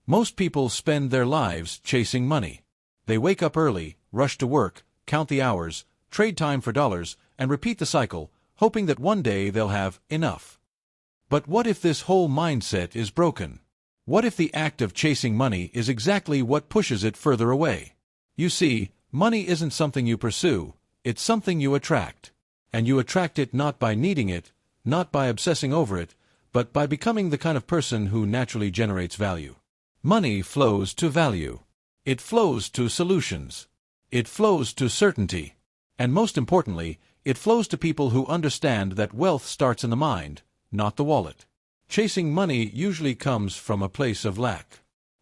Most people spend their lives chasing money. They wake up early, rush to work, count the hours, trade time for dollars, and repeat the cycle, hoping that one day they'll have enough. But what if this whole mindset is broken? What if the act of chasing money is exactly what pushes it further away? You see, money isn't something you pursue, it's something you attract. And you attract it not by needing it, not by obsessing over it, but by becoming the kind of person who naturally generates value. Money flows to value. It flows to solutions. It flows to certainty. And most importantly, it flows to people who understand that wealth starts in the mind, not the wallet. Chasing money usually comes from a place of lack.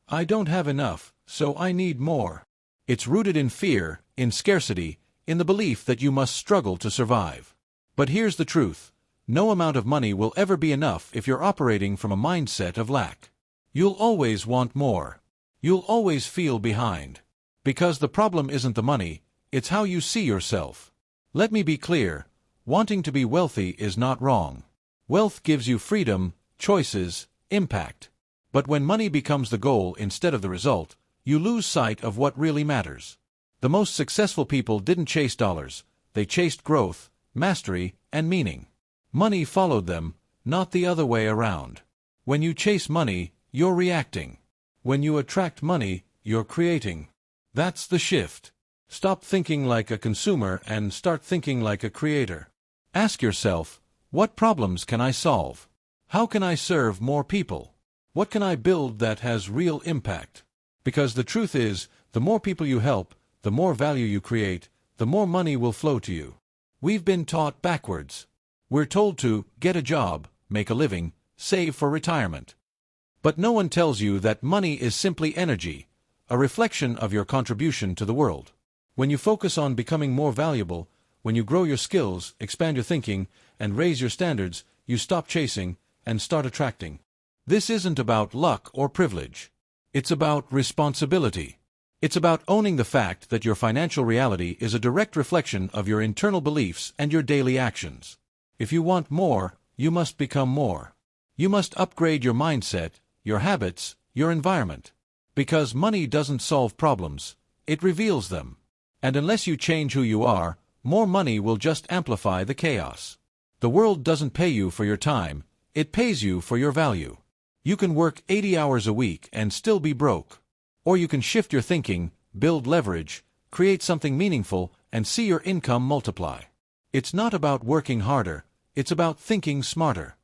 I don't have enough, so I need more. It's rooted in fear, in scarcity, in the belief that you must struggle to survive. But here's the truth. No amount of money will ever be enough if you're operating from a mindset of lack. You'll always want more. You'll always feel behind. Because the problem isn't the money, it's how you see yourself. Let me be clear, wanting to be wealthy is not wrong. Wealth gives you freedom, choices, impact. But when money becomes the goal instead of the result, you lose sight of what really matters. The most successful people didn't chase dollars, they chased growth, mastery, and meaning. Money followed them, not the other way around. When you chase money, you're reacting. When you attract money, you're creating. That's the shift. Stop thinking like a consumer and start thinking like a creator. Ask yourself, what problems can I solve? How can I serve more people? What can I build that has real impact? Because the truth is, the more people you help, the more value you create, the more money will flow to you. We've been taught backwards. We're told to get a job, make a living, save for retirement. But no one tells you that money is simply energy, a reflection of your contribution to the world. When you focus on becoming more valuable, when you grow your skills, expand your thinking, and raise your standards, you stop chasing and start attracting. This isn't about luck or privilege. It's about responsibility. It's about owning the fact that your financial reality is a direct reflection of your internal beliefs and your daily actions. If you want more, you must become more. You must upgrade your mindset, your habits, your environment. Because money doesn't solve problems, it reveals them. And unless you change who you are, more money will just amplify the chaos. The world doesn't pay you for your time, it pays you for your value. You can work 80 hours a week and still be broke. Or you can shift your thinking, build leverage, create something meaningful, and see your income multiply. It's not about working harder, it's about thinking smarter.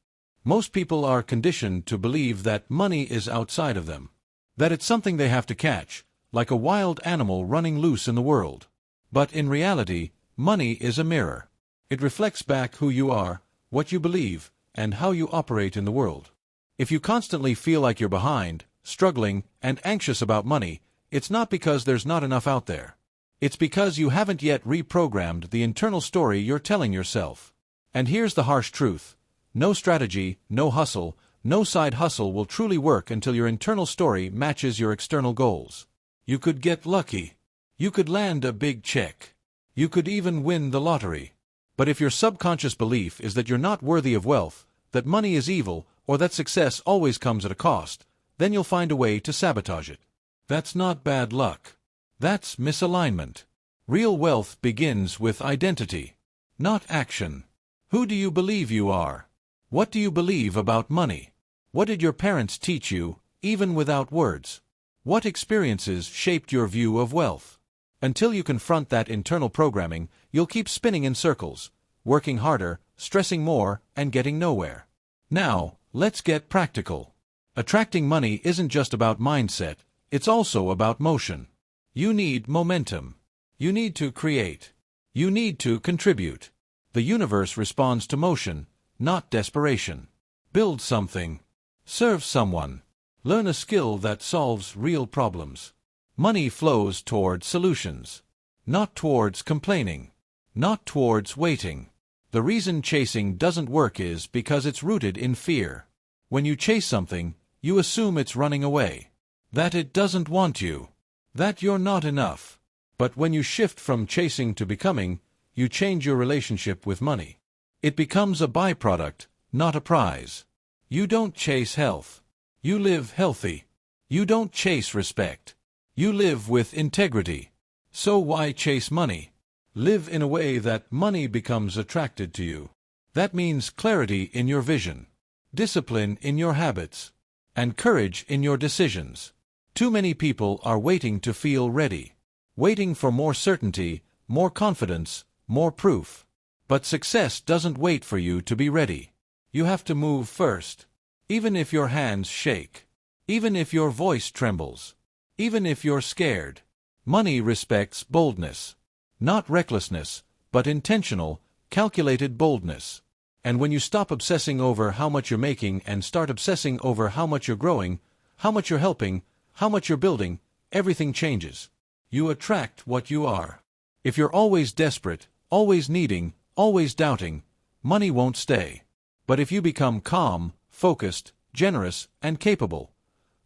Most people are conditioned to believe that money is outside of them. That it's something they have to catch, like a wild animal running loose in the world. But in reality, money is a mirror. It reflects back who you are, what you believe, and how you operate in the world. If you constantly feel like you're behind, struggling, and anxious about money, it's not because there's not enough out there. It's because you haven't yet reprogrammed the internal story you're telling yourself. And here's the harsh truth. No strategy, no hustle, no side hustle will truly work until your internal story matches your external goals. You could get lucky. You could land a big check. You could even win the lottery. But if your subconscious belief is that you're not worthy of wealth, that money is evil, or that success always comes at a cost, then you'll find a way to sabotage it. That's not bad luck. That's misalignment. Real wealth begins with identity, not action. Who do you believe you are? What do you believe about money? What did your parents teach you, even without words? What experiences shaped your view of wealth? Until you confront that internal programming, you'll keep spinning in circles, working harder, stressing more, and getting nowhere. Now, let's get practical. Attracting money isn't just about mindset, it's also about motion. You need momentum. You need to create. You need to contribute. The universe responds to motion, not desperation. Build something. Serve someone. Learn a skill that solves real problems. Money flows towards solutions, not towards complaining, not towards waiting. The reason chasing doesn't work is because it's rooted in fear. When you chase something, you assume it's running away, that it doesn't want you, that you're not enough. But when you shift from chasing to becoming, you change your relationship with money. It becomes a byproduct, not a prize. You don't chase health. You live healthy. You don't chase respect. You live with integrity. So why chase money? Live in a way that money becomes attracted to you. That means clarity in your vision, discipline in your habits, and courage in your decisions. Too many people are waiting to feel ready, waiting for more certainty, more confidence, more proof. But success doesn't wait for you to be ready. You have to move first. Even if your hands shake, even if your voice trembles, even if you're scared. Money respects boldness. Not recklessness, but intentional, calculated boldness. And when you stop obsessing over how much you're making and start obsessing over how much you're growing, how much you're helping, how much you're building, everything changes. You attract what you are. If you're always desperate, always needing, always doubting, money won't stay. But if you become calm, focused, generous, and capable,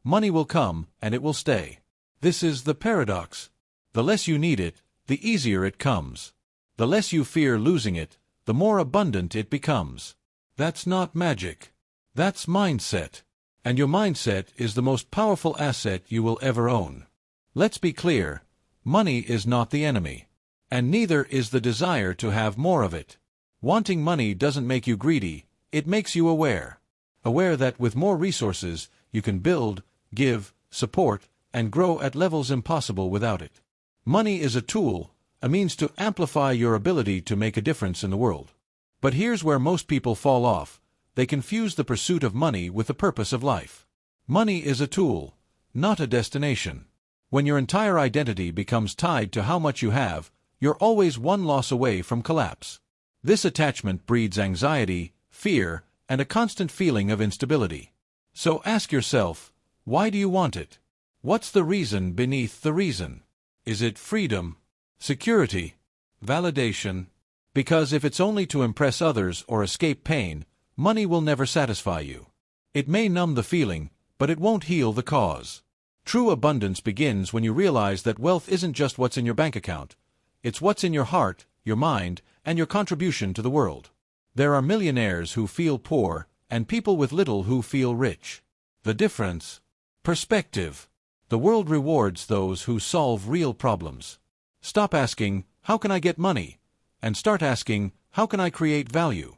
money will come and it will stay. This is the paradox. The less you need it, the easier it comes. The less you fear losing it, the more abundant it becomes. That's not magic. That's mindset. And your mindset is the most powerful asset you will ever own. Let's be clear, money is not the enemy. And neither is the desire to have more of it. Wanting money doesn't make you greedy, it makes you aware. Aware that with more resources, you can build, give, support, and grow at levels impossible without it. Money is a tool, a means to amplify your ability to make a difference in the world. But here's where most people fall off. They confuse the pursuit of money with the purpose of life. Money is a tool, not a destination. When your entire identity becomes tied to how much you have, you're always one loss away from collapse. This attachment breeds anxiety, fear, and a constant feeling of instability. So ask yourself, why do you want it? What's the reason beneath the reason? Is it freedom? Security? Validation? Because if it's only to impress others or escape pain, money will never satisfy you. It may numb the feeling, but it won't heal the cause. True abundance begins when you realize that wealth isn't just what's in your bank account. It's what's in your heart, your mind, and your contribution to the world. There are millionaires who feel poor, and people with little who feel rich. The difference? Perspective. The world rewards those who solve real problems. Stop asking, how can I get money? And start asking, how can I create value?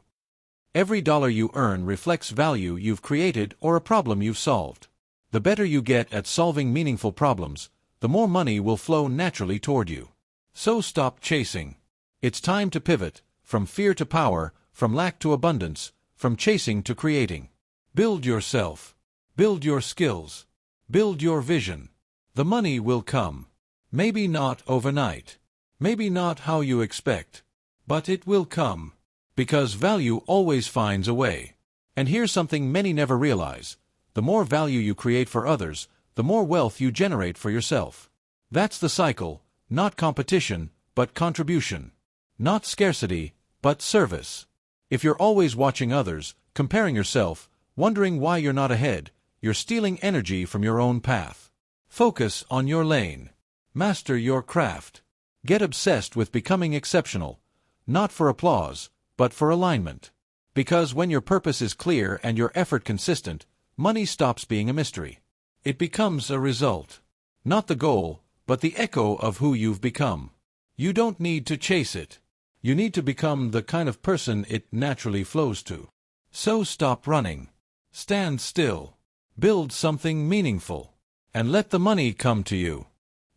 Every dollar you earn reflects value you've created or a problem you've solved. The better you get at solving meaningful problems, the more money will flow naturally toward you. So stop chasing. It's time to pivot, from fear to power, from lack to abundance, from chasing to creating. Build yourself. Build your skills. Build your vision. The money will come. Maybe not overnight. Maybe not how you expect. But it will come. Because value always finds a way. And here's something many never realize. The more value you create for others, the more wealth you generate for yourself. That's the cycle, not competition, but contribution. Not scarcity, but service. If you're always watching others, comparing yourself, wondering why you're not ahead, you're stealing energy from your own path. Focus on your lane. Master your craft. Get obsessed with becoming exceptional, not for applause, but for alignment. Because when your purpose is clear and your effort consistent, money stops being a mystery. It becomes a result. Not the goal, but the echo of who you've become. You don't need to chase it. You need to become the kind of person it naturally flows to. So stop running. Stand still. Build something meaningful. And let the money come to you.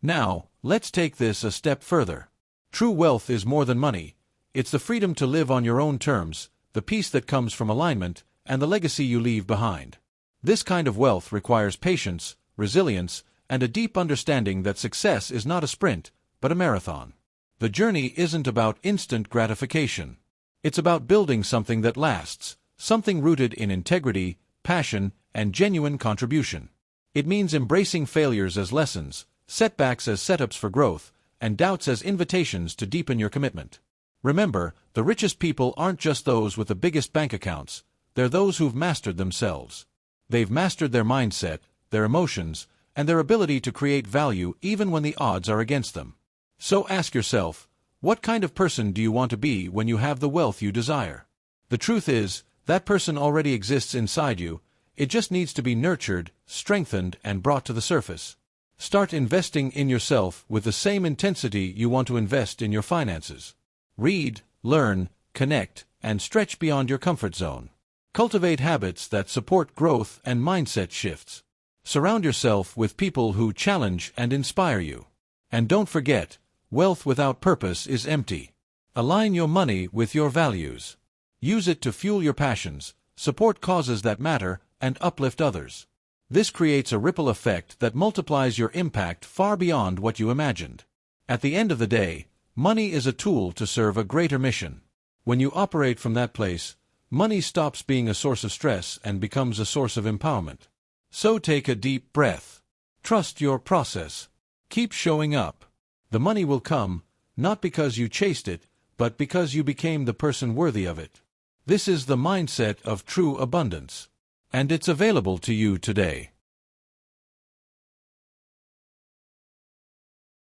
Now, let's take this a step further. True wealth is more than money. It's the freedom to live on your own terms, the peace that comes from alignment, and the legacy you leave behind. This kind of wealth requires patience, resilience, and a deep understanding that success is not a sprint, but a marathon. The journey isn't about instant gratification. It's about building something that lasts, something rooted in integrity, passion, and genuine contribution. It means embracing failures as lessons, setbacks as setups for growth, and doubts as invitations to deepen your commitment. Remember, the richest people aren't just those with the biggest bank accounts, they're those who've mastered themselves. They've mastered their mindset, their emotions, and their ability to create value even when the odds are against them. So ask yourself, what kind of person do you want to be when you have the wealth you desire? The truth is, that person already exists inside you, it just needs to be nurtured, strengthened, and brought to the surface. Start investing in yourself with the same intensity you want to invest in your finances. Read, learn, connect, and stretch beyond your comfort zone. Cultivate habits that support growth and mindset shifts. Surround yourself with people who challenge and inspire you. And don't forget, wealth without purpose is empty. Align your money with your values. Use it to fuel your passions, support causes that matter, and uplift others. This creates a ripple effect that multiplies your impact far beyond what you imagined. At the end of the day, money is a tool to serve a greater mission. When you operate from that place, money stops being a source of stress and becomes a source of empowerment. So take a deep breath. Trust your process. Keep showing up. The money will come, not because you chased it, but because you became the person worthy of it. This is the mindset of true abundance. And it's available to you today.